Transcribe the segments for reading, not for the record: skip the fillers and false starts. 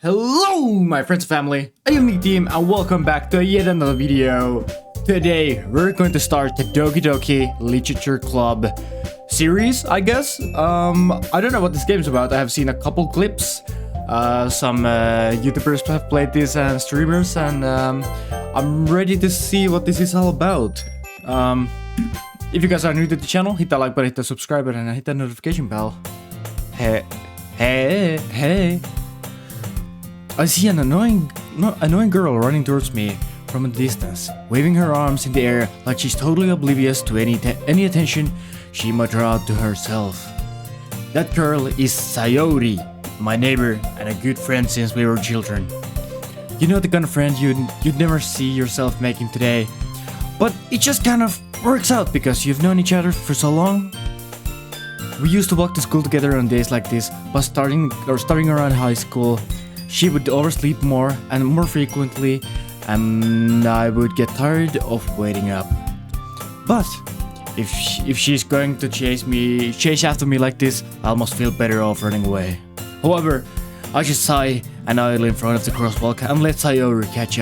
Hello my friends and family, I am Deem and welcome back to yet another video. Today we're going to start the Doki Literature Club series, I guess. I don't know what this game is about. I have seen a couple clips. Some YouTubers have played this and streamers, and I'm ready to see what this is all about. If you guys are new to the channel, hit that like button, hit the subscribe button, and hit that notification bell. Hey. I see an annoying girl running towards me from a distance, waving her arms in the air like she's totally oblivious to any attention she might draw to herself. That girl is Sayori, my neighbor and a good friend since we were children. You know, the kind of friend you'd never see yourself making today, but it just kind of works out because you've known each other for so long. We used to walk to school together on days like this, but starting around high school, she would oversleep more and more frequently, and I would get tired of waiting up. But if she's going to chase after me like this, I almost feel better off running away. However, I just sigh and idle in front of the crosswalk and let Sayori catch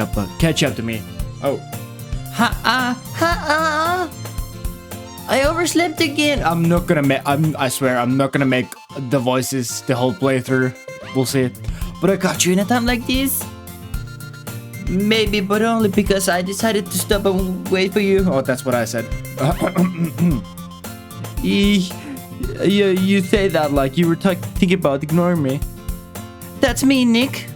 up to me. Oh. I overslept again. I swear, I'm not gonna make the voices the whole playthrough. We'll see it. But I got you in a time like this? Maybe, but only because I decided to stop and wait for you. Oh, that's what I said. You say that like you were thinking about ignoring me. That's me, Nick.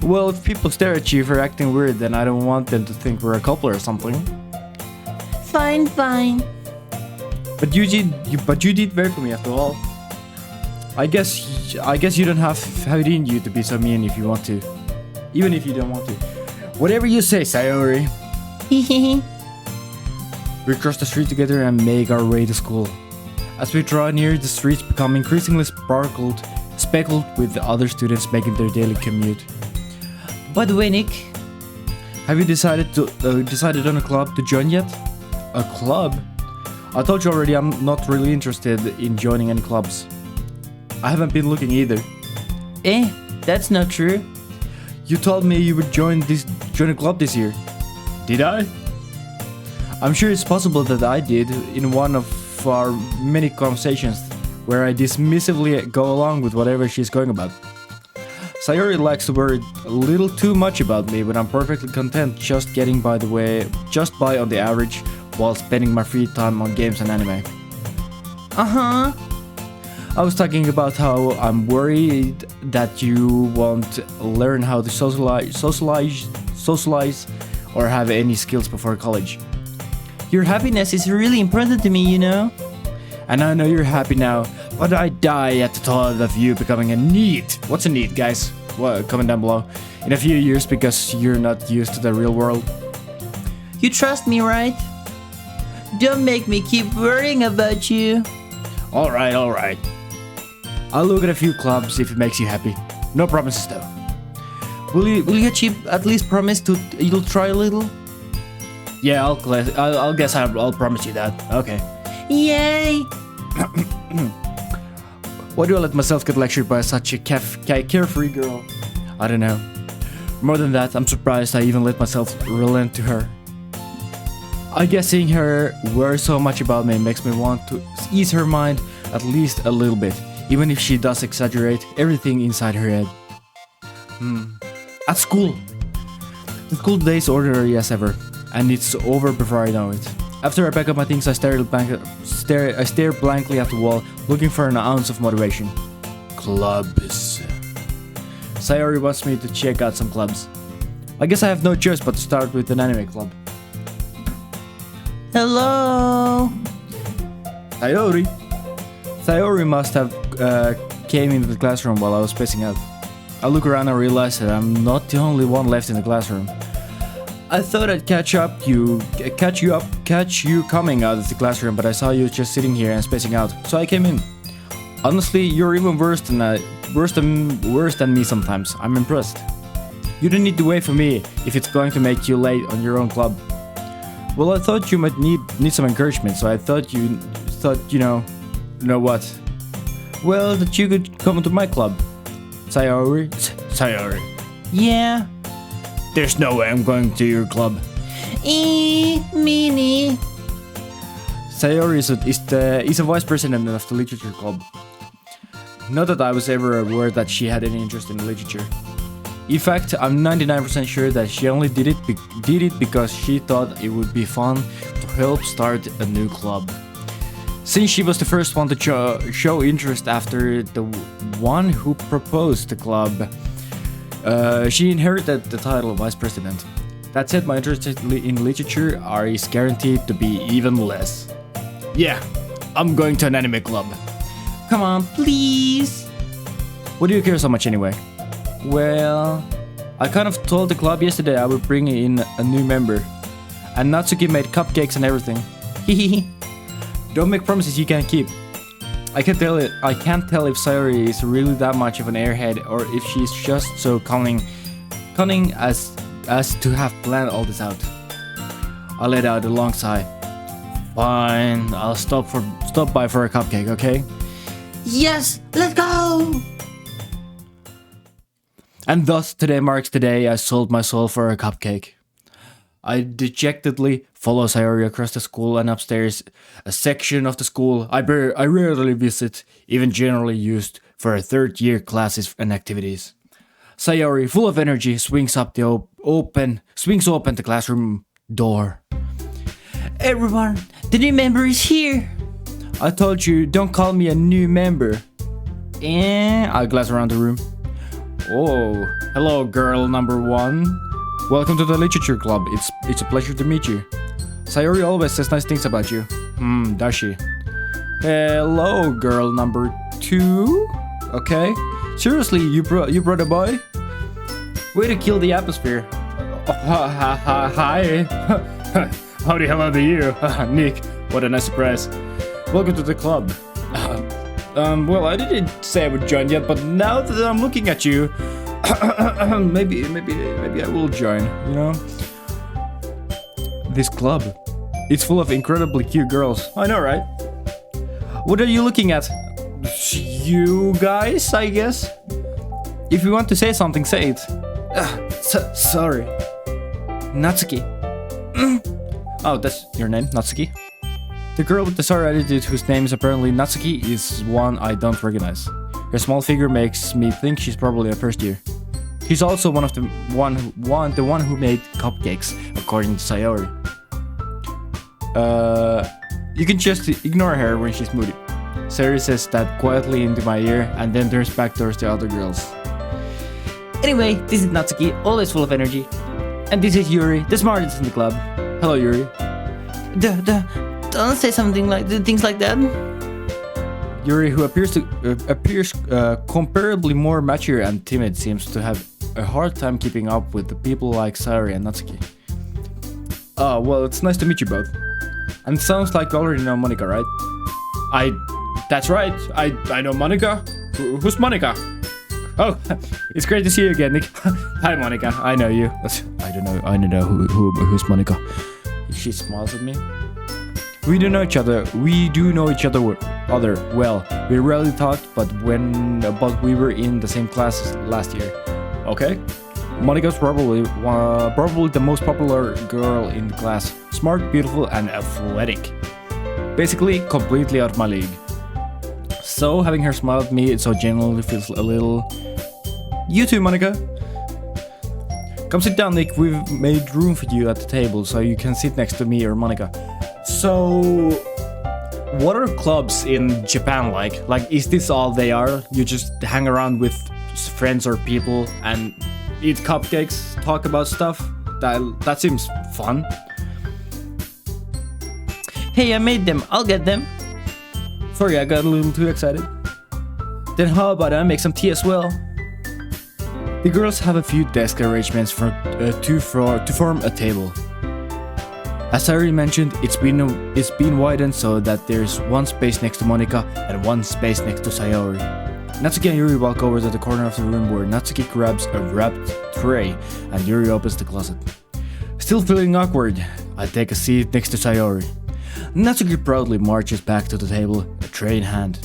Well, if people stare at you for acting weird, then I don't want them to think we're a couple or something. Fine. But you did wait for me after all. I guess you don't have it in you to be so mean if you want to. Even if you don't want to. Whatever you say, Sayori. We cross the street together and make our way to school. As we draw near, the streets become increasingly speckled with other students making their daily commute. By the way, Nick, have you decided on a club to join yet? A club? I told you already I'm not really interested in joining any clubs. I haven't been looking either. That's not true. You told me you would join a club this year. Did I? I'm sure it's possible that I did in one of our many conversations where I dismissively go along with whatever she's going about. Sayori likes to worry a little too much about me, but I'm perfectly content just getting by on the average while spending my free time on games and anime. I was talking about how I'm worried that you won't learn how to socialize or have any skills before college. Your happiness is really important to me, you know? And I know you're happy now, but I die at the thought of you becoming a NEET. What's a NEET, guys? Well, comment down below. In a few years because you're not used to the real world. You trust me, right? Don't make me keep worrying about you. Alright. I'll look at a few clubs if it makes you happy. No promises though. Will you at least promise you'll try a little? Yeah, I'll guess I'll promise you that. Okay. Yay! Why do I let myself get lectured by such a carefree girl? I don't know. More than that, I'm surprised I even let myself relent to her. I guess seeing her worry so much about me makes me want to ease her mind at least a little bit. Even if she does exaggerate everything inside her head. At school. The school day is ordinary as ever, and it's over before I know it. After I pack up my things, I stare blankly at the wall, looking for an ounce of motivation. Clubs. Sayori wants me to check out some clubs. I guess I have no choice but to start with an anime club. Hello? Sayori must have came into the classroom while I was spacing out. I look around and realize that I'm not the only one left in the classroom. I thought I'd catch you coming out of the classroom, but I saw you just sitting here and spacing out, so I came in. Honestly, you're even worse than me sometimes. I'm impressed. You don't need to wait for me if it's going to make you late on your own club. Well, I thought you might need some encouragement, so I thought you know what? Well, that you could come to my club. Sayori, Sayori. Yeah. There's no way I'm going to your club. Meanie. Sayori is a vice president of the literature club. Not that I was ever aware that she had any interest in literature. In fact, I'm 99% sure that she only did it because she thought it would be fun to help start a new club. Since she was the first one to show interest after the one who proposed the club, she inherited the title of vice president. That said, my interest in literature is guaranteed to be even less. Yeah, I'm going to an anime club. Come on, please. What do you care so much anyway? Well, I kind of told the club yesterday I would bring in a new member. And Natsuki made cupcakes and everything. Hehehe. Don't make promises you can't keep. I can't tell if Sayori is really that much of an airhead or if she's just so cunning as to have planned all this out. I let out a long sigh. Fine, I'll stop by for a cupcake, okay? Yes, let's go! And thus today marks the day I sold my soul for a cupcake. I dejectedly follow Sayori across the school and upstairs, a section of the school I rarely visit, even generally used for third-year classes and activities. Sayori, full of energy, swings open the classroom door. Everyone, the new member is here. I told you, don't call me a new member. I glance around the room. Oh, hello, girl number 1. Welcome to the literature club. It's a pleasure to meet you. Sayori always says nice things about you. Does she? Hello, girl number 2. Okay. Seriously, you brought a boy? Way to kill the atmosphere. Hi. Howdy, hello to you. Nick, what a nice surprise. Welcome to the club. Well, I didn't say I would join yet, but now that I'm looking at you, maybe I will join, you know? This club, it's full of incredibly cute girls. I know, right? What are you looking at? You guys, I guess? If you want to say something, say it. Sorry. Natsuki. Oh, that's your name, Natsuki? The girl with the sour attitude whose name is apparently Natsuki is one I don't recognize. Her small figure makes me think she's probably a first year. She's also the one who made cupcakes, according to Sayori. You can just ignore her when she's moody. Sayori says that quietly into my ear and then turns back towards the other girls. Anyway, this is Natsuki, always full of energy. And this is Yuri, the smartest in the club. Hello, Yuri. Don't say things like that. Yuri, who appears comparably more mature and timid, seems to have a hard time keeping up with the people like Sayori and Natsuki. Oh, well, it's nice to meet you both. And it sounds like you already know Monika, right? That's right, I know Monika. Who's Monika? Oh, it's great to see you again, Nick. Hi, Monika, I know you. I don't know who's Monika. She smiles at me. We do know each other well. We rarely talked, but we were in the same classes last year. Okay. Monika's probably the most popular girl in the class. Smart, beautiful, and athletic. Basically, completely out of my league. So, having her smile at me, it so genuinely feels a little... You too, Monika. Come sit down, Nick. We've made room for you at the table, so you can sit next to me or Monika. So, what are clubs in Japan like? Like, is this all they are? You just hang around with friends or people and eat cupcakes, talk about stuff? That seems fun. Hey, I made them. I'll get them. Sorry, I got a little too excited. Then how about I make some tea as well? The girls have a few desk arrangements to form a table. As I already mentioned, it's been widened so that there's one space next to Monika and one space next to Sayori. Natsuki and Yuri walk over to the corner of the room where Natsuki grabs a wrapped tray and Yuri opens the closet. Still feeling awkward, I take a seat next to Sayori. Natsuki proudly marches back to the table, a tray in hand.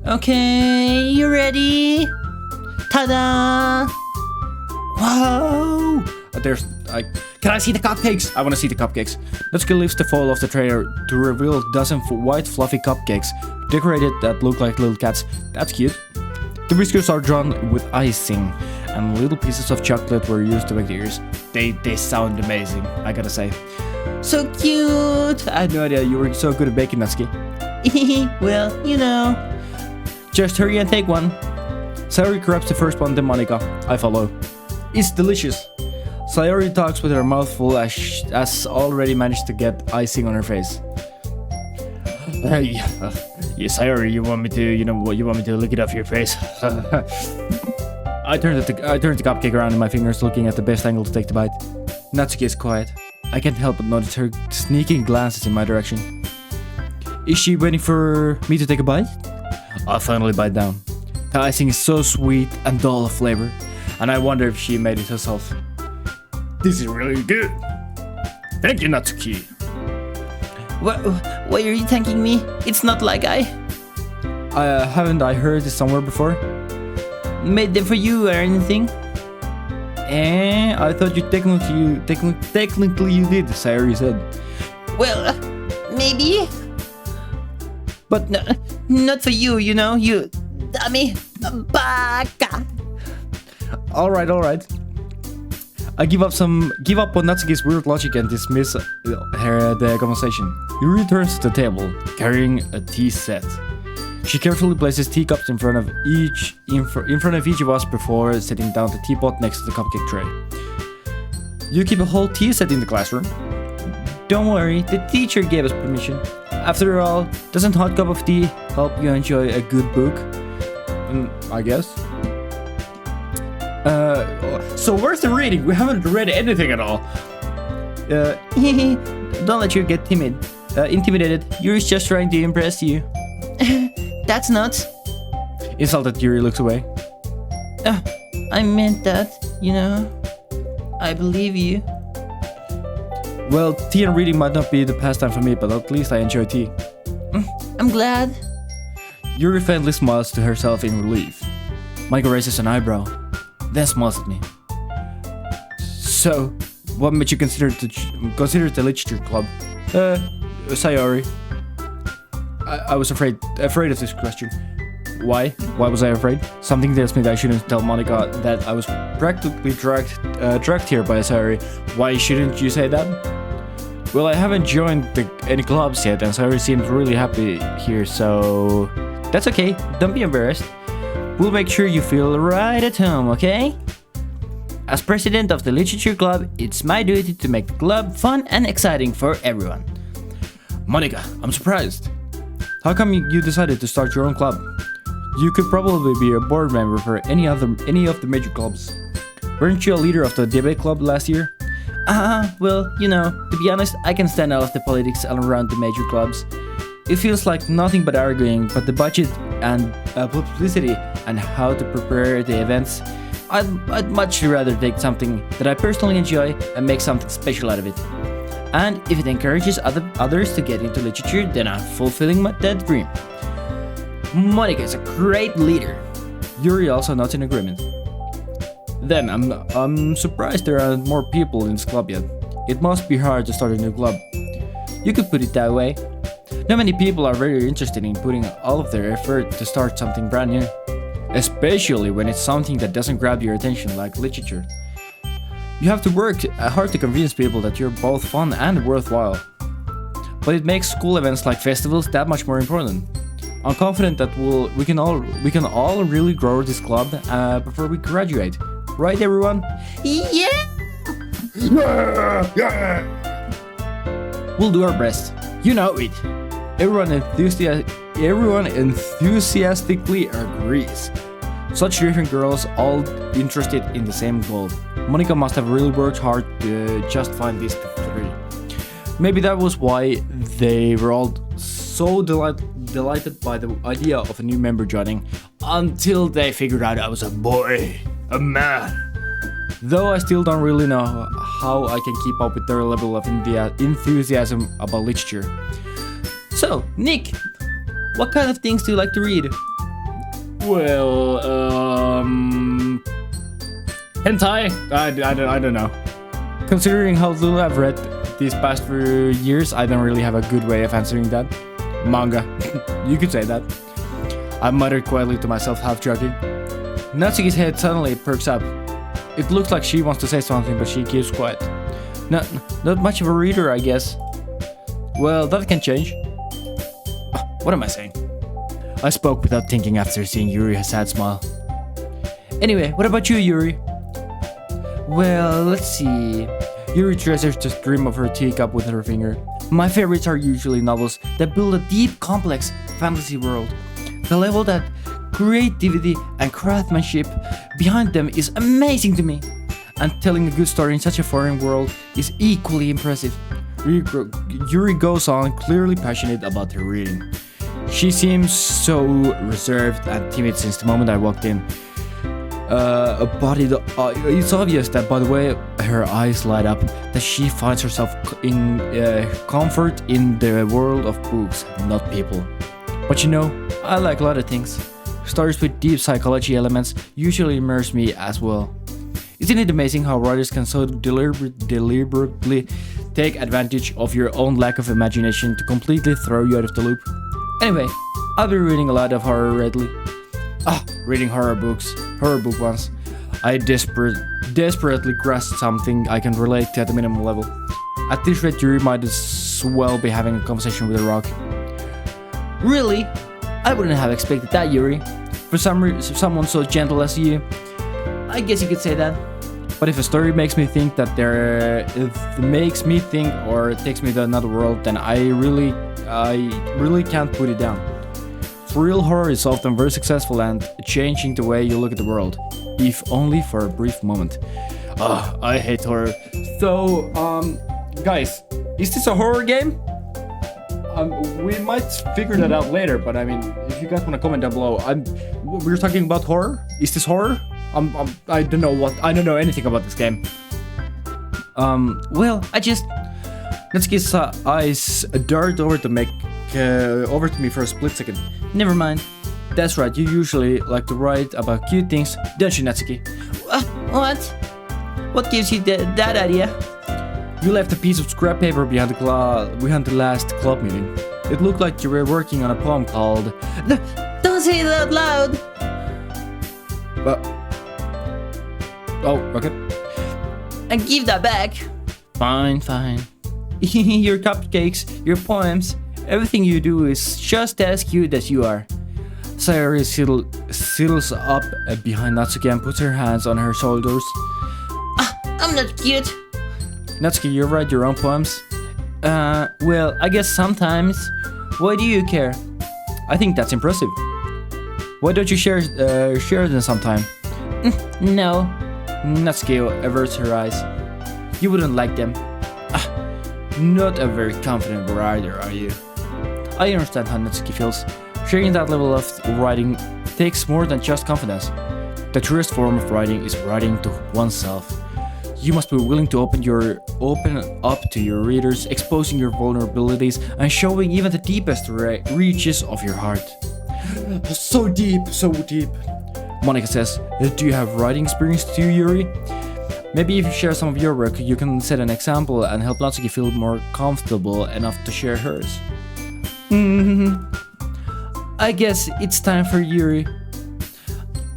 Okay, you ready? Ta-da! there's like, can I see the cupcakes? I want to see the cupcakes. Natsuki lifts the foil of the tray to reveal a dozen white fluffy cupcakes decorated that look like little cats. That's cute. The biscuits are drawn with icing, and little pieces of chocolate were used to make the ears. They sound amazing, I gotta say. So cute. I had no idea you were so good at baking, Natsuki. Well, you know. Just hurry and take one. Sayori grabs the first one, then Monica. I follow. It's delicious. Sayori talks with her mouth full as already managed to get icing on her face. Hey, Sayori, you want me to lick it off your face? I turned the cupcake around in my fingers, looking at the best angle to take the bite. Natsuki is quiet. I can't help but notice her sneaking glances in my direction. Is she waiting for me to take a bite? I finally bite down. The icing is so sweet and dull of flavor, and I wonder if she made it herself. This is really good. Thank you, Natsuki. Why are you thanking me? It's not like Haven't I heard this somewhere before? made them for you or anything. I thought you technically you did, Sayori said. Well, maybe. But not for you, you know, you dummy baka. Alright. I give up on Natsuki's weird logic and dismiss the conversation. He returns to the table, carrying a tea set. She carefully places teacups in front of each of us before setting down the teapot next to the cupcake tray. You keep a whole tea set in the classroom? Don't worry, the teacher gave us permission. After all, doesn't hot cup of tea help you enjoy a good book? I guess. So where's the reading? We haven't read anything at all. Don't let you get intimidated. Yuri's just trying to impress you. That's nuts. Insulted, Yuri looks away. I meant that, you know. I believe you. Well, tea and reading might not be the pastime for me, but at least I enjoy tea. I'm glad. Yuri faintly smiles to herself in relief. Michael raises an eyebrow, then smiles at me. So, what made you consider the literature club? Sayori. I was afraid of this question. Why? Why was I afraid? Something tells me that I shouldn't tell Monica that I was practically dragged here by Sayori. Why shouldn't you say that? Well, I haven't joined any clubs yet, and Sayori seems really happy here, so that's okay. Don't be embarrassed. We'll make sure you feel right at home, okay? As president of the literature club, it's my duty to make the club fun and exciting for everyone. Monica, I'm surprised. How come you decided to start your own club? You could probably be a board member for any of the major clubs. Weren't you a leader of the debate club last year? Well, you know, to be honest, I can stand out of the politics around the major clubs. It feels like nothing but arguing, but the budget and publicity and how to prepare the events, I'd much rather take something that I personally enjoy and make something special out of it. And if it encourages others to get into literature, then I'm fulfilling that dream. Monica is a great leader. Yuri also nods in agreement. Then I'm surprised there aren't more people in this club yet. It must be hard to start a new club. You could put it that way. Not many people are very interested in putting all of their effort to start something brand new. Especially when it's something that doesn't grab your attention like literature. You have to work hard to convince people that you're both fun and worthwhile. But it makes school events like festivals that much more important. I'm confident that we can all really grow this club before we graduate. Right, everyone? Yeah! We'll do our best. You know it. Everyone enthusiastically agrees. Such different girls, all interested in the same goal. Monica must have really worked hard to just find these three. Maybe that was why they were all so delighted by the idea of a new member joining, until they figured out I was a boy, a man. Though I still don't really know how I can keep up with their level of enthusiasm about literature. So, Nick, what kind of things do you like to read? Well, hentai? I don't know. Considering how little I've read these past few years, I don't really have a good way of answering that. Manga. You could say that. I muttered quietly to myself, half joking. Natsuki's head suddenly perks up. It looks like she wants to say something, but she keeps quiet. Not much of a reader, I guess. Well, that can change. What am I saying? I spoke without thinking after seeing Yuri's sad smile. Anyway, what about you, Yuri? Well, let's see. Yuri treasures the stream of her teacup with her finger. My favorites are usually novels that build a deep, complex fantasy world. The level that creativity and craftsmanship behind them is amazing to me. And telling a good story in such a foreign world is equally impressive. Yuri goes on, clearly passionate about her reading. She seems so reserved and timid since the moment I walked in. But it's obvious that by the way her eyes light up, that she finds herself in comfort in the world of books, not people. But you know, I like a lot of things. Stories with deep psychology elements usually immerse me as well. Isn't it amazing how writers can so deliberately take advantage of your own lack of imagination to completely throw you out of the loop? Anyway, I'll be reading a lot of horror lately. Reading horror book ones. I desperately grasp something I can relate to at the minimum level. At this rate, Yuri might as well be having a conversation with a rock. Really? I wouldn't have expected that, Yuri. For someone so gentle as you. I guess you could say that. But if a story makes me think or takes me to another world, then I really can't put it down. Real horror is often very successful and changing the way you look at the world, if only for a brief moment. I hate horror. So, guys, is this a horror game? We might figure that out later, but I mean, if you guys want to comment down below, we're talking about horror. Is this horror? I don't know anything about this game. Well, Natsuki's eyes dart over to me for a split second. Never mind. That's right, you usually like to write about cute things, don't you, Natsuki? What? What gives you that idea? You left a piece of scrap paper behind the last club meeting. It looked like you were working on a poem called... Don't say it out loud! Oh, okay. And give that back. Fine. Your cupcakes, your poems, everything you do is just as cute as you are. Sayori settles up behind Natsuki and puts her hands on her shoulders. I'm not cute. Natsuki, you write your own poems? Well, I guess sometimes. Why do you care? I think that's impressive. Why don't you share them sometime? No. Natsuki averts her eyes. You wouldn't like them. Not a very confident writer, are you? I understand how Natsuki feels. Sharing that level of writing takes more than just confidence. The truest form of writing is writing to oneself. You must be willing to open up to your readers, exposing your vulnerabilities and showing even the deepest reaches of your heart. So deep. Monika says, do you have writing experience too, Yuri? Maybe if you share some of your work, you can set an example and help Natsuki feel more comfortable enough to share hers. I guess it's time for Yuri.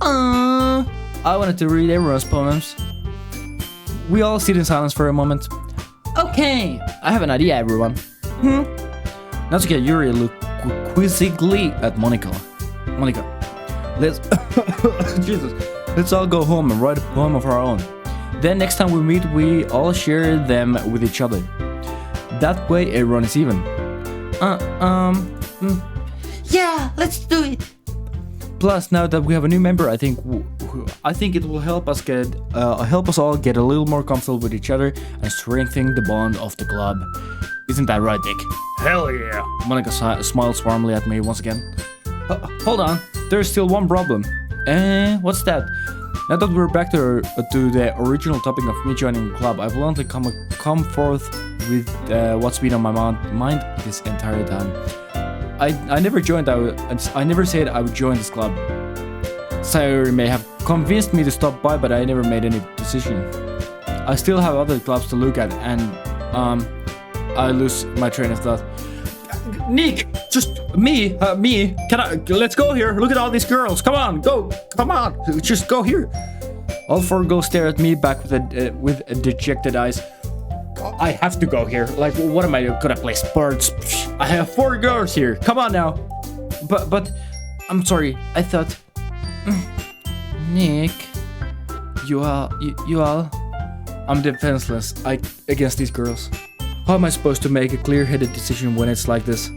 I wanted to read everyone's poems. We all sit in silence for a moment. Okay, I have an idea, everyone. Natsuki and Yuri look quizzically at Monika. Monika, let's all go home and write a poem of our own. Then next time we meet, we all share them with each other. That way everyone is even. Yeah, let's do it. Plus, now that we have a new member, I think it will help us all get a little more comfortable with each other and strengthen the bond of the club. Isn't that right, Dick? Hell yeah. Monika smiles warmly at me once again. Hold on, there's still one problem. What's that? Now that we're back to the original topic of me joining the club, I will only come forth with what's been on my mind this entire time. I never said I would join this club. Sayori may have convinced me to stop by, but I never made any decision. I still have other clubs to look at, and I lose my train of thought. Nick, just me. Can I? Let's go here. Look at all these girls. Come on, go. Come on, just go here. All 4 girls stare at me back with dejected eyes. I have to go here. Like, what am I gonna play sports? I have 4 girls here. Come on now. But, I'm sorry. I thought, Nick, you all. I'm defenseless. Against these girls. How am I supposed to make a clear-headed decision when it's like this?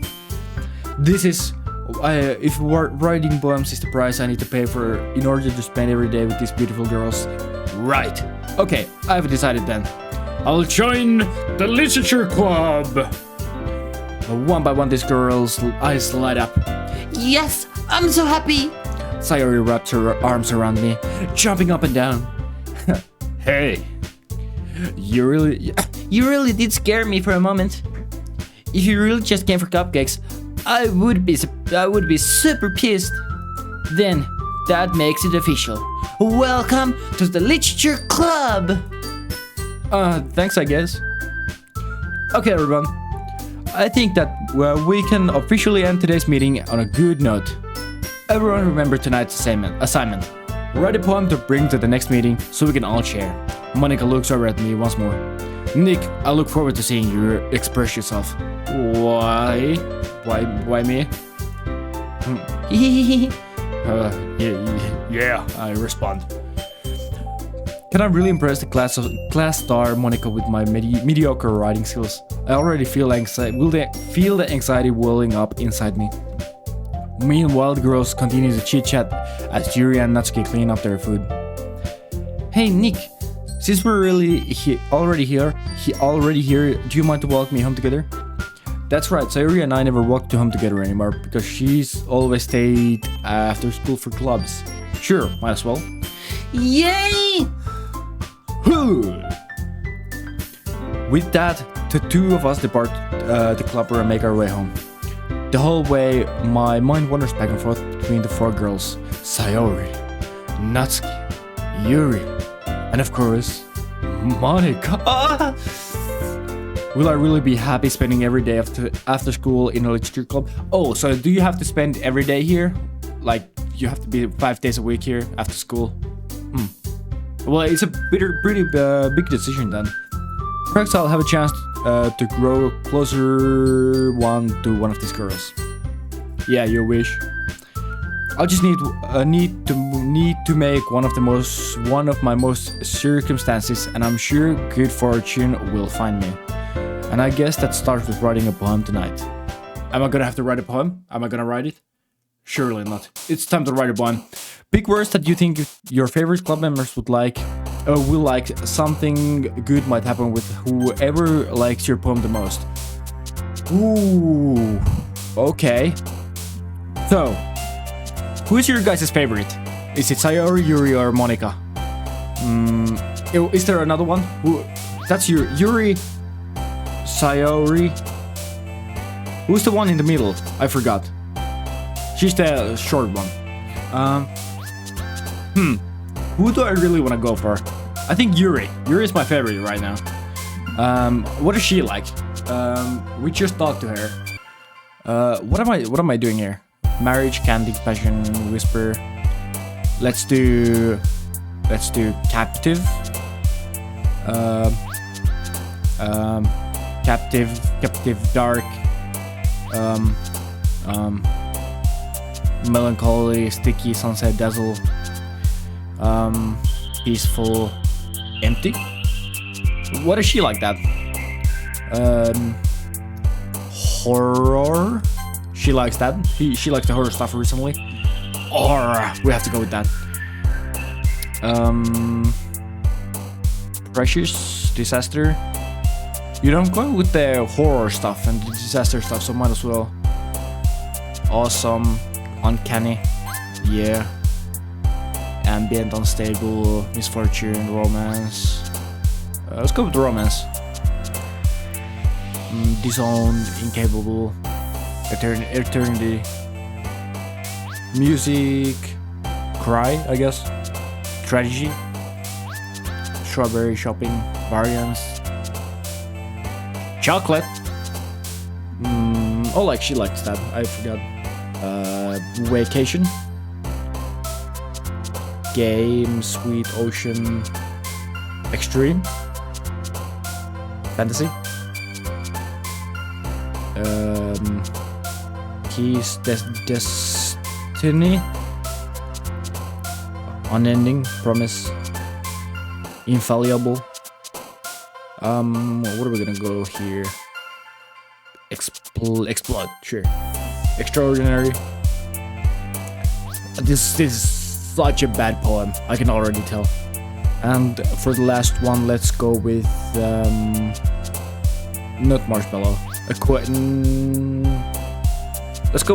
This is, if writing poems is the price I need to pay for in order to spend every day with these beautiful girls. Right. Okay, I've decided then. I'll join the literature club. One by one, these girls' eyes light up. Yes, I'm so happy. Sayori wrapped her arms around me, jumping up and down. Hey, you really did scare me for a moment. If you really just came for cupcakes, I would be super pissed. Then that makes it official. Welcome to the literature club. Thanks, I guess. Okay, everyone. I think that we can officially end today's meeting on a good note. Everyone remember tonight's assignment. Write a poem to bring to the next meeting so we can all share. Monica looks over at me once more. Nick, I look forward to seeing you express yourself. Why? Why me? Yeah, I respond. Can I really impress the class star Monica with my mediocre writing skills? I already feel the anxiety welling up inside me. Meanwhile, the girls continue to chit-chat as Yuri and Natsuki clean up their food. Hey Nick, since we're already here, do you mind to walk me home together? That's right, Sayori and I never walk to home together anymore because she's always stayed after school for clubs. Sure, might as well. Yay! With that, the 2 of us depart the club and make our way home. The whole way, my mind wanders back and forth between the 4 girls. Sayori, Natsuki, Yuri, and of course, Monica. Will I really be happy spending every day after school in a literature club? Oh, so do you have to spend every day here? Like, you have to be 5 days a week here after school? Well, it's a pretty big decision then. Perhaps I'll have a chance to grow closer to one of these girls. Yeah, your wish. I'll just need to make one of my most circumstances, and I'm sure good fortune will find me. And I guess that starts with writing a poem tonight. Am I gonna have to write a poem? Am I gonna write it? Surely not. It's time to write a poem. Pick words that you think your favorite club members will like. Something good might happen with whoever likes your poem the most. Ooh, okay. So, who's your guys' favorite? Is it Sayori, Yuri, or Monica? Is there another one? That's Yuri, Sayori. Who's the one in the middle? I forgot. She's the short one. Who do I really want to go for? I think Yuri. Yuri is my favorite right now. What is she like? We just talked to her. What am I doing here? Marriage, candy, passion, whisper. Let's do captive. Captive, dark. Melancholy, sticky, sunset, dazzle. Peaceful, empty. What is she like that? Horror. She likes that. She likes the horror stuff recently. Or we have to go with that. Precious, disaster. You know, I'm going with the horror stuff and the disaster stuff, so might as well. Awesome, uncanny, yeah. Ambient, unstable, misfortune, romance. Let's go with romance. Disowned, incapable, eternity. Music, cry, I guess. Tragedy. strawberry shopping variants. Chocolate. Oh, like she likes that. I forgot. Vacation. Game, Sweet Ocean, Extreme, Fantasy, Keys, Destiny, Unending, Promise, Infallible. What are we gonna go here? Explode, sure. Extraordinary. This is such a bad poem, I can already tell. And for the last one, let's go with not marshmallow. Let's go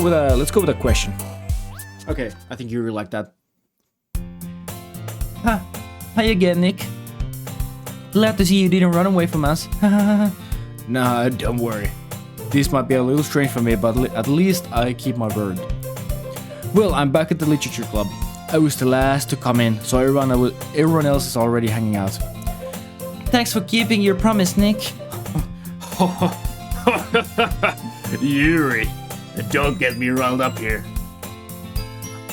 with a question. Okay, I think you really like that. Hi again, Nick. Glad to see you didn't run away from us. Nah, don't worry. This might be a little strange for me, but at least I keep my word. Well, I'm back at the literature club. I was the last to come in, so everyone else is already hanging out. Thanks for keeping your promise, Nick. Yuri, don't get me riled up here.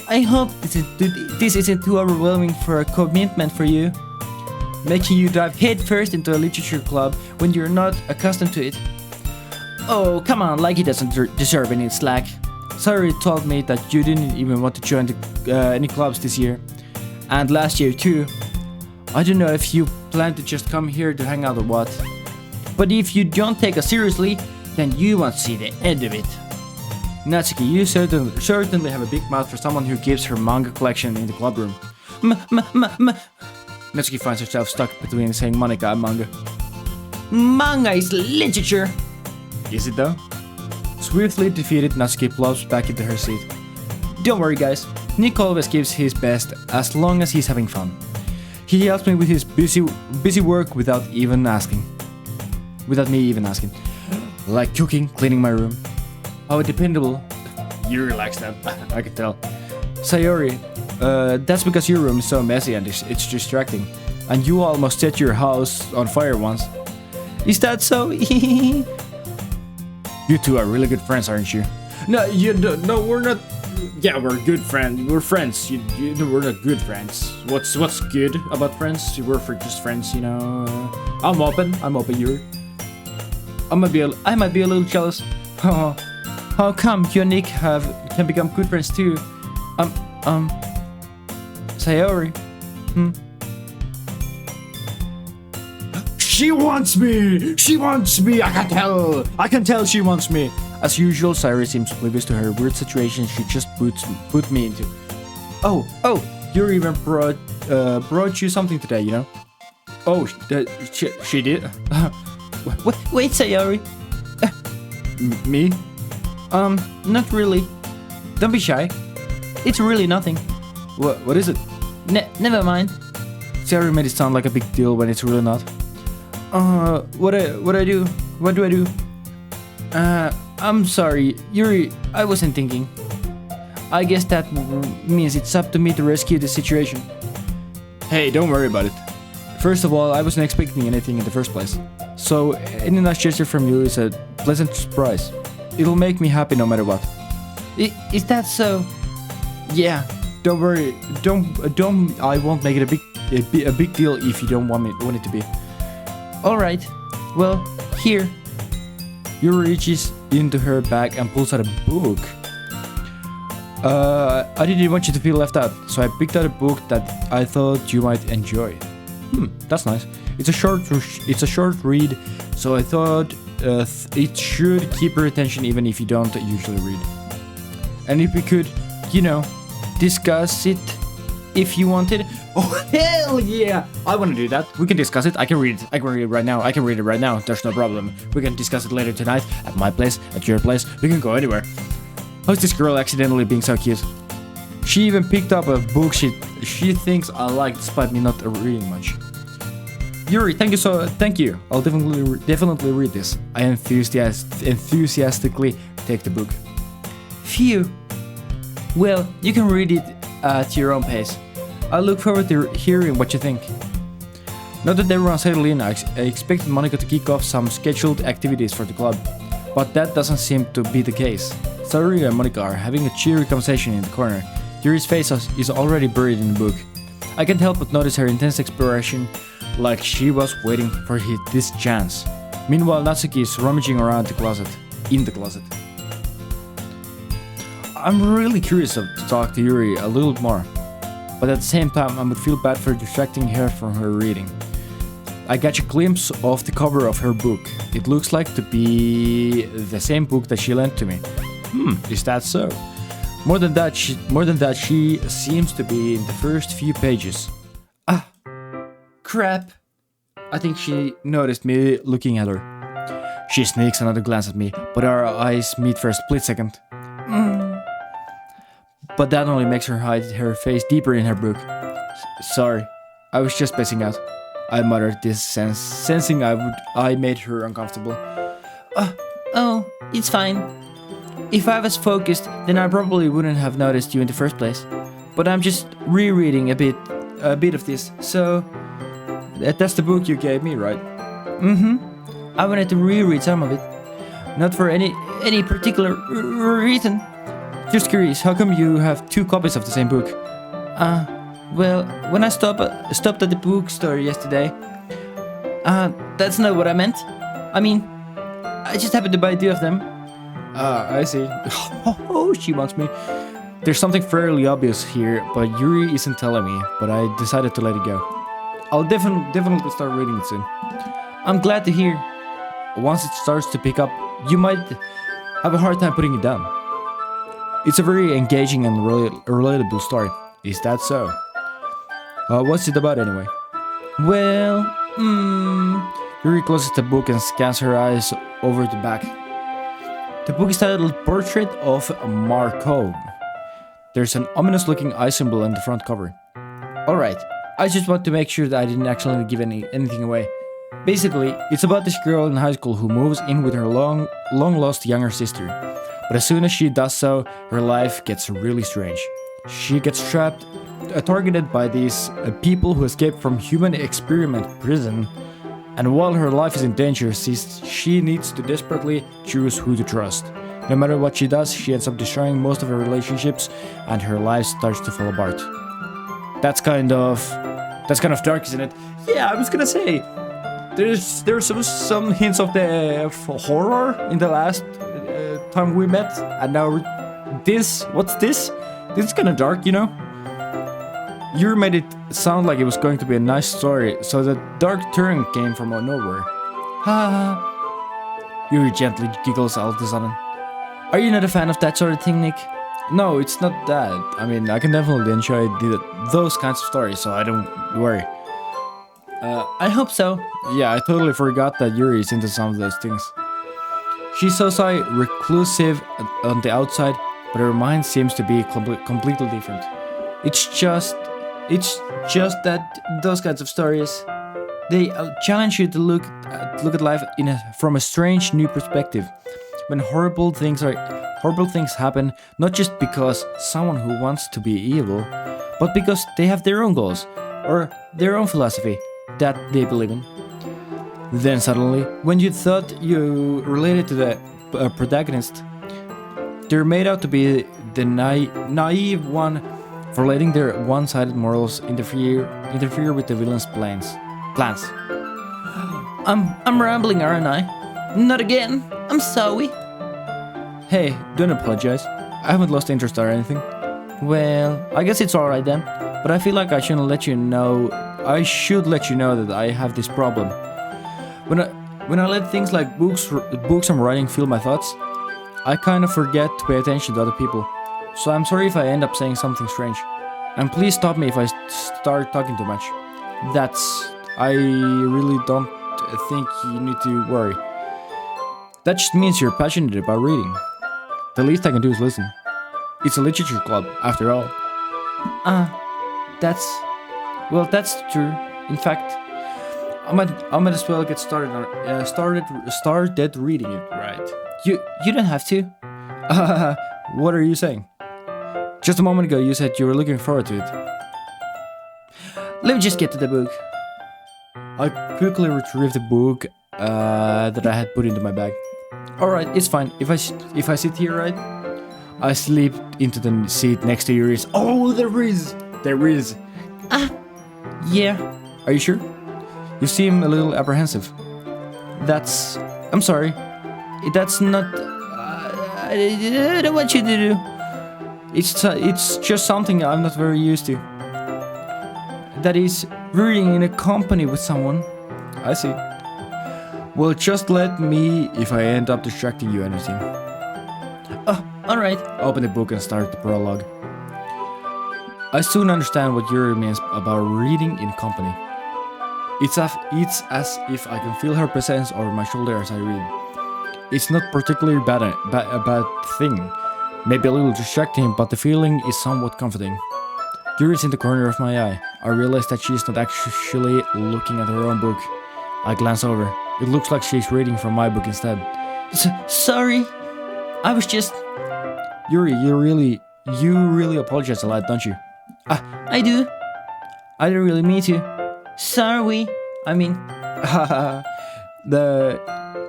I hope this isn't too overwhelming for a commitment for you. Making you dive headfirst into a literature club when you're not accustomed to it. Oh, come on, like he doesn't deserve any slack. Sayori told me that you didn't even want to join any clubs this year. And last year too. I don't know if you plan to just come here to hang out or what. But if you don't take us seriously, then you won't see the end of it. Natsuki, you certainly have a big mouth for someone who keeps her manga collection in the club room. Natsuki finds herself stuck between saying Monica and manga. Manga is literature! Is it though? Swiftly defeated, Natsuki plops back into her seat. Don't worry guys, Nick always gives his best as long as he's having fun. He helps me with his busy work without me even asking. Like cooking, cleaning my room. Oh, dependable. You relax that, I can tell. Sayori, that's because your room is so messy and it's distracting. And you almost set your house on fire once. Is that so? You two are really good friends, aren't you? No, we're not. Yeah, we're good friends. We're friends. We're not good friends. What's good about friends? We're just friends, you know. I'm open, Yuri. I might be a little jealous. How come you and Nick can become good friends too? Sayori. She wants me! I can tell she wants me! As usual, Sayori seems oblivious to her weird situation she just put me into. Oh, Yuri even brought you something today, you know? Oh, she did? Wait, Sayori. Me? Not really. Don't be shy. It's really nothing. What is it? Never mind. Sayori made it sound like a big deal when it's really not. What do I do? I'm sorry, Yuri, I wasn't thinking. I guess that means it's up to me to rescue the situation. Hey, don't worry about it. First of all, I wasn't expecting anything in the first place. So, any nice gesture from you is a pleasant surprise. It'll make me happy no matter what. Is that so? Yeah, don't worry. I won't make it a big deal if you don't want it to be. Alright, well, here. Yuri reaches into her bag and pulls out a book. I didn't want you to feel left out, so I picked out a book that I thought you might enjoy. That's nice. It's a short read, so I thought it should keep your attention even if you don't usually read. And if we could, discuss it if you wanted. Oh, hell yeah! I want to do that. We can discuss it. I can read it. I can read it right now. There's no problem. We can discuss it later tonight at my place, at your place. We can go anywhere. How's this girl accidentally being so cute? She even picked up a book she thinks I like despite me not reading much. Yuri, thank you. I'll definitely read this. I enthusiastically take the book. Phew. Well, you can read it at your own pace. I look forward to hearing what you think. Now that everyone's settled in, I expected Monica to kick off some scheduled activities for the club, but that doesn't seem to be the case. Saori and Monica are having a cheery conversation in the corner. Yuri's face is already buried in the book. I can't help but notice her intense expression, like she was waiting for this chance. Meanwhile, Natsuki is rummaging around in the closet. I'm really curious to talk to Yuri a little more, but at the same time I would feel bad for distracting her from her reading. I catch a glimpse of the cover of her book. It looks like to be the same book that she lent to me. Is that so? More than that, she seems to be in the first few pages. Ah, crap. I think she noticed me looking at her. She sneaks another glance at me, but our eyes meet for a split second. But that only makes her hide her face deeper in her book. Sorry, I was just spacing out. I muttered this, sensing I made her uncomfortable. Oh, it's fine. If I was focused, then I probably wouldn't have noticed you in the first place. But I'm just rereading a bit of this, so... That's the book you gave me, right? I wanted to reread some of it. Not for any particular reason. Just curious, how come you have 2 copies of the same book? Well, when I stopped at the bookstore yesterday... that's not what I meant. I mean, I just happened to buy 2 of them. I see. Oh, she wants me. There's something fairly obvious here, but Yuri isn't telling me, but I decided to let it go. I'll definitely start reading it soon. I'm glad to hear. Once it starts to pick up, you might have a hard time putting it down. It's a very engaging and relatable story. Is that so? What's it about anyway? Well, Yuri closes the book and scans her eyes over the back. The book is titled Portrait of Markov. There's an ominous looking eye symbol on the front cover. Alright, I just want to make sure that I didn't actually give anything away. Basically, it's about this girl in high school who moves in with her long lost younger sister. But as soon as she does so, her life gets really strange. She gets targeted by these people who escaped from human experiment prison. And while her life is in danger, she needs to desperately choose who to trust. No matter what she does, she ends up destroying most of her relationships, and her life starts to fall apart. That's kind of dark, isn't it? Yeah, I was gonna say, there's some hints of the horror in the last time we met, and now what's this? This is kind of dark, you know. You made it sound like it was going to be a nice story, so the dark turn came from nowhere. Ha! Yuri gently giggles all of a sudden. Are you not a fan of that sort of thing, Nick? No, it's not that. I mean, I can definitely enjoy those kinds of stories, so I don't worry. I hope so. Yeah, I totally forgot that Yuri is into some of those things. She's so reclusive on the outside, but her mind seems to be completely different. It's just that those kinds of stories, they challenge you to look at life from a strange new perspective. When horrible things happen, not just because someone who wants to be evil, but because they have their own goals or their own philosophy that they believe in. Then suddenly, when you thought you related to the protagonist, they're made out to be the naive one for letting their one-sided morals interfere with the villain's plans. I'm rambling, aren't I? Not again. I'm sorry. Hey, don't apologize. I haven't lost interest or anything. Well, I guess it's alright then. But I feel like I should let you know that I have this problem. When I let things like books and writing fill my thoughts, I kind of forget to pay attention to other people. So I'm sorry if I end up saying something strange. And please stop me if I start talking too much. I really don't think you need to worry. That just means you're passionate about reading. The least I can do is listen. It's a literature club, after all. That's true. In fact, I might as well get started reading it, right? You don't have to. What are you saying? Just a moment ago you said you were looking forward to it. Let me just get to the book. I quickly retrieved the book that I had put into my bag. Alright, it's fine. If I sit here, right? I slip into the seat next to Yuri's. Oh, there is! There is! Yeah. Are you sure? You seem a little apprehensive. I'm sorry. That's not. I don't want you to do. It's just something I'm not very used to. That is, reading in a company with someone. I see. Well, just let me if I end up distracting you anything. Oh, alright. Open the book and start the prologue. I soon understand what Yuri means about reading in company. It's as if I can feel her presence over my shoulder as I read. It's not particularly a bad thing. Maybe a little distracting, but the feeling is somewhat comforting. Yuri's in the corner of my eye. I realize that she's not actually looking at her own book. I glance over. It looks like she's reading from my book instead. Sorry. I was just. Yuri, you really apologize a lot, don't you? I do. I don't really mean to. Sorry. I mean.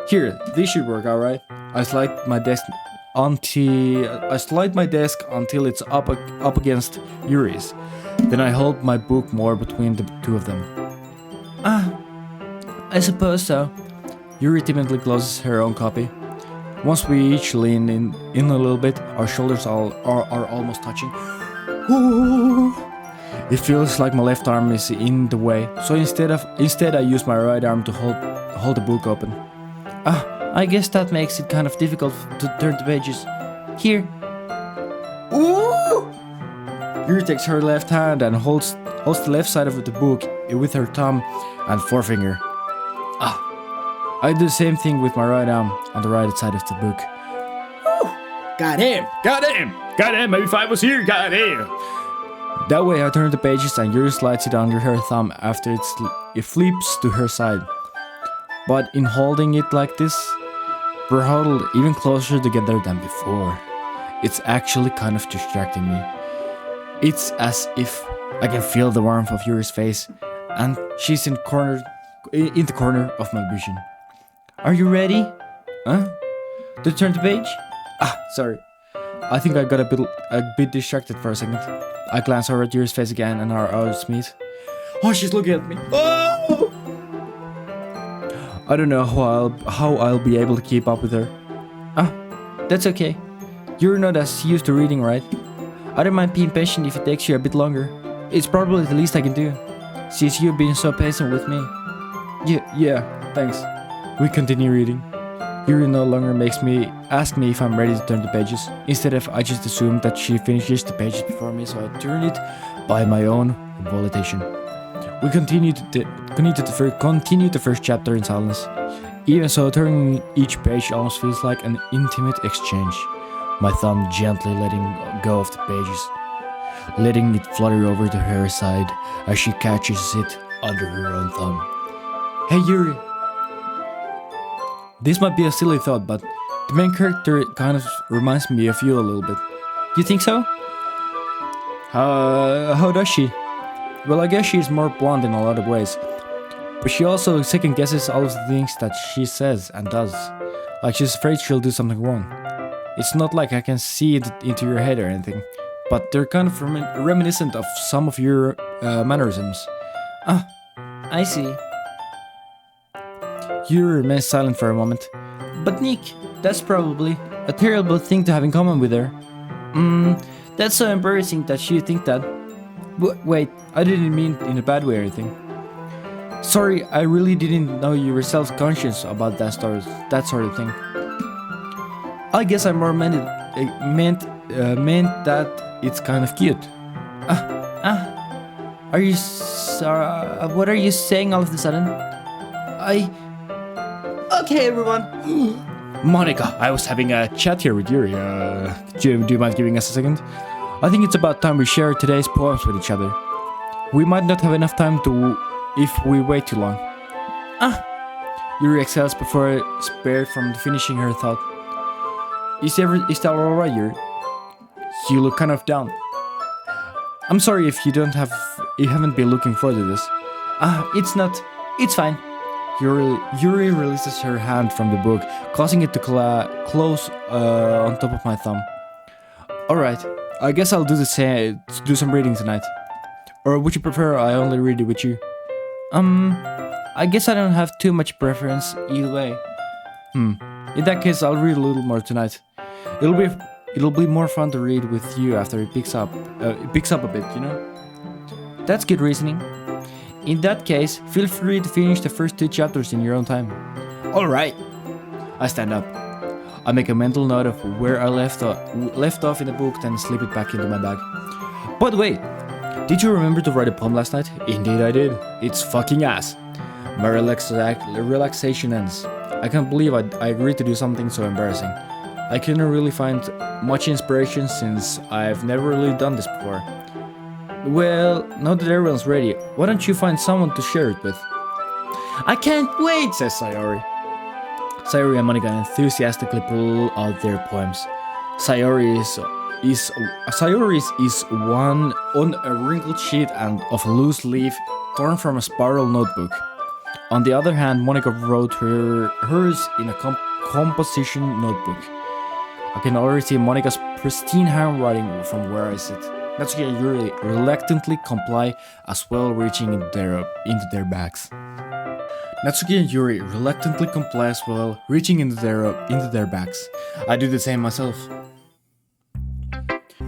Here, this should work, alright? I slide my desk until it's up against Yuri's. Then I hold my book more between the two of them. I suppose so. Yuri timidly closes her own copy. Once we each lean in a little bit, our shoulders are almost touching. Ooh. It feels like my left arm is in the way, so instead I use my right arm to hold the book open. I guess that makes it kind of difficult to turn the pages. Here. Ooh! Yuri takes her left hand and holds the left side of the book with her thumb and forefinger. I do the same thing with my right arm on the right side of the book. Woo! Got him! Maybe if I was here, got him! That way I turn the pages and Yuri slides it under her thumb after it flips to her side. But in holding it like this, we're huddled even closer together than before. It's actually kind of distracting me. It's as if I can feel the warmth of Yuri's face, and she's in the corner of my vision. Are you ready? Huh? To turn the page? Sorry. I think I got a bit distracted for a second. I glance over at Yuri's face again, and our eyes meet. Oh, she's looking at me. Oh! I don't know how I'll be able to keep up with her. That's okay. You're not as used to reading, right? I don't mind being patient if it takes you a bit longer. It's probably the least I can do, since you've been so patient with me. Yeah, thanks. We continue reading. Yuri no longer ask me if I'm ready to turn the pages. Instead I just assume that she finishes the pages before me, so I turn it by my own volition. We continue the first chapter in silence. Even so, turning each page almost feels like an intimate exchange. My thumb gently letting go of the pages, letting it flutter over to her side as she catches it under her own thumb. Hey Yuri! This might be a silly thought, but the main character kind of reminds me of you a little bit. You think so? How does she? Well, I guess she's more blunt in a lot of ways. But she also second guesses all of the things that she says and does. Like she's afraid she'll do something wrong. It's not like I can see it into your head or anything, but they're kind of reminiscent of some of your mannerisms. I see. You remain silent for a moment. But Nick, that's probably a terrible thing to have in common with her. That's so embarrassing that you think that. Wait, I didn't mean in a bad way or anything. Sorry, I really didn't know you were self-conscious about that sort of thing. I guess I more meant that it's kind of cute. Are you sorry? What are you saying all of a sudden? Okay, everyone. Monica, I was having a chat here with Yuri. Do you mind giving us a second? I think it's about time we share today's poems with each other. We might not have enough time if we wait too long. Yuri exhales before spared from finishing her thought. Is that alright, Yuri? You look kind of down. I'm sorry if you haven't been looking forward to this. It's not. It's fine. Yuri releases her hand from the book, causing it to close on top of my thumb. Alright, I guess I'll do some reading tonight. Or would you prefer I only read it with you? I guess I don't have too much preference either way. In that case, I'll read a little more tonight. It'll be more fun to read with you after it picks up a bit, you know? That's good reasoning. In that case, feel free to finish the first 2 chapters in your own time. Alright. I stand up. I make a mental note of where I left off in the book, then slip it back into my bag. By the way, did you remember to write a poem last night? Indeed I did. It's fucking ass. My relaxation ends. I can't believe I agreed to do something so embarrassing. I couldn't really find much inspiration since I've never really done this before. Well, now that everyone's ready, why don't you find someone to share it with? I can't wait, Says Sayori. Sayori and Monika enthusiastically pull out their poems. Sayori's is one on a wrinkled sheet and of a loose leaf torn from a spiral notebook. On the other hand, Monika wrote hers in a composition notebook. I can already see Monika's pristine handwriting from where I sit. Natsuki and Yuri reluctantly comply as well, reaching into their bags. Natsuki and Yuri reluctantly comply as well, reaching into their bags. I do the same myself.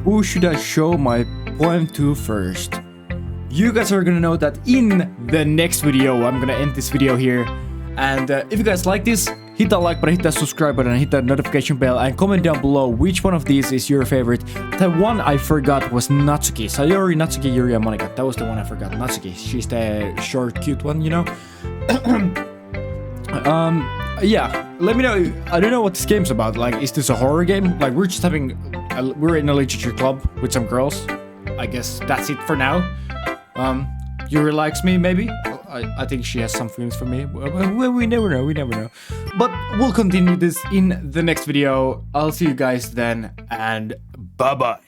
Who should I show my poem to first? You guys are gonna know that in the next video. I'm gonna end this video here. And if you guys like this, hit that like button, hit that subscribe button, and hit that notification bell, and comment down below which one of these is your favorite. The one I forgot was Natsuki. Sayori, Natsuki, Yuri, and Monika. That was the one I forgot. Natsuki. She's the short, cute one, you know? Yeah, let me know. I don't know what this game's about. Like, is this a horror game? Like, we're just having... we're in a literature club with some girls. I guess that's it for now. Yuri likes me, maybe? I think she has some feelings for me. We never know. But we'll continue this in the next video. I'll see you guys then, and bye-bye.